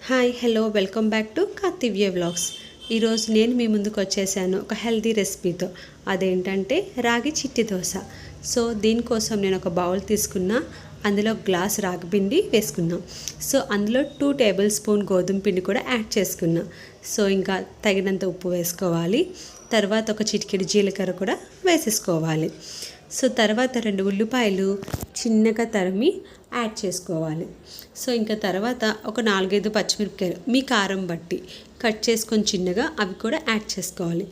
Hi hello welcome back to Karthivya vlogs. ఈరోజు నేను మీ ముందుకు వచ్చేసాను ఒక హెల్తీ రెసిపీతో. అదేంటంటే రాగి చిట్టి దోశ. సో దీనికోసం నేను ఒక బౌల్ తీసుకున్నా, అందులో గ్లాస్ రాగి పిండి వేసుకున్నాం. సో అందులో 2 టేబుల్ స్పూన్ గోధుమ పిండి కూడా యాడ్ చేసుకున్నా. సో ఇంకా తగినంత ఉప్పు వేసుకోవాలి. తర్వాత ఒక చిటికెడు జీలకర్ర కూడా వేసేసుకోవాలి. సో తర్వాత 2 ఉల్లిపాయలు చిన్నగా తరిమి యాడ్ చేసుకోవాలి. సో ఇంకా తర్వాత ఒక 4-5 పచ్చిమిరపకాయలు మీ కారం బట్టి కట్ చేసుకొని చిన్నగా అవి కూడా యాడ్ చేసుకోవాలి.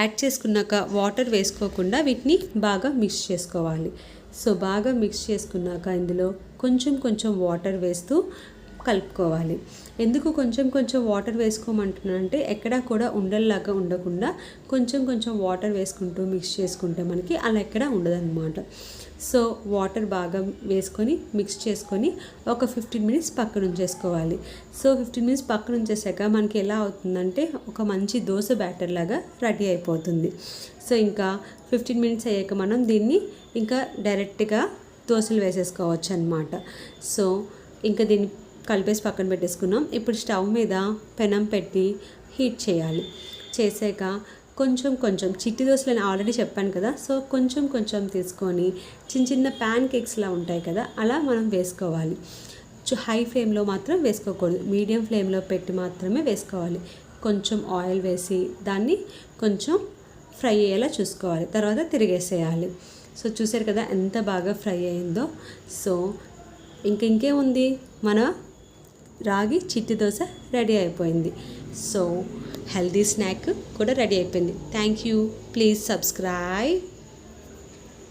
యాడ్ చేసుకున్నాక వాటర్ వేసుకోకుండా వీటిని బాగా మిక్స్ చేసుకోవాలి. సో బాగా మిక్స్ చేసుకున్నాక ఇందులో కొంచెం కొంచెం వాటర్ వేస్తూ కలుపుకోవాలి. ఎందుకు కొంచెం కొంచెం వాటర్ వేసుకోమంటున్నానంటే ఎక్కడా కూడా ఉండల్లాగా ఉండకుండా కొంచెం కొంచెం వాటర్ వేసుకుంటూ మిక్స్ చేసుకుంటే మనకి అలా ఎక్కడా ఉండదన్నమాట. సో వాటర్ బాగా వేసుకొని మిక్స్ చేసుకొని ఒక 15 మినిట్స్ పక్కన ఉంచేసుకోవాలి. సో 15 మినిట్స్ పక్కన ఉంచేసాక మనకి ఎలా అవుతుందంటే ఒక మంచి దోశ బ్యాటర్ లాగా రెడీ అయిపోతుంది. సో ఇంకా 15 మినిట్స్ అయ్యాక మనం దీన్ని ఇంకా డైరెక్ట్గా దోశలు వేసేసుకోవచ్చు అన్నమాట. సో ఇంకా దీన్ని కలిపేసి పక్కన పెట్టేసుకున్నాం. ఇప్పుడు స్టవ్ మీద పెనం పెట్టి హీట్ చేయాలి. చేసాక కొంచెం కొంచెం చిట్టి దోశలు అని ఆల్రెడీ చెప్పాను కదా. సో కొంచెం కొంచెం తీసుకొని చిన్న చిన్న ప్యాన్ కేక్స్లా ఉంటాయి కదా, అలా మనం వేసుకోవాలి. హై ఫ్లేమ్లో మాత్రం వేసుకోకూడదు, మీడియం ఫ్లేమ్లో పెట్టి మాత్రమే వేసుకోవాలి. కొంచెం ఆయిల్ వేసి దాన్ని కొంచెం ఫ్రై అయ్యేలా చూసుకోవాలి. తర్వాత తిరిగేసేయాలి. సో చూసారు కదా ఎంత బాగా ఫ్రై అయిందో. సో ఇంకేముంది, మన రాగి చిట్టి దోశ రెడీ అయిపోయింది. సో హెల్దీ స్నాక్ కూడా రెడీ అయిపోయింది. Thank you. Please subscribe.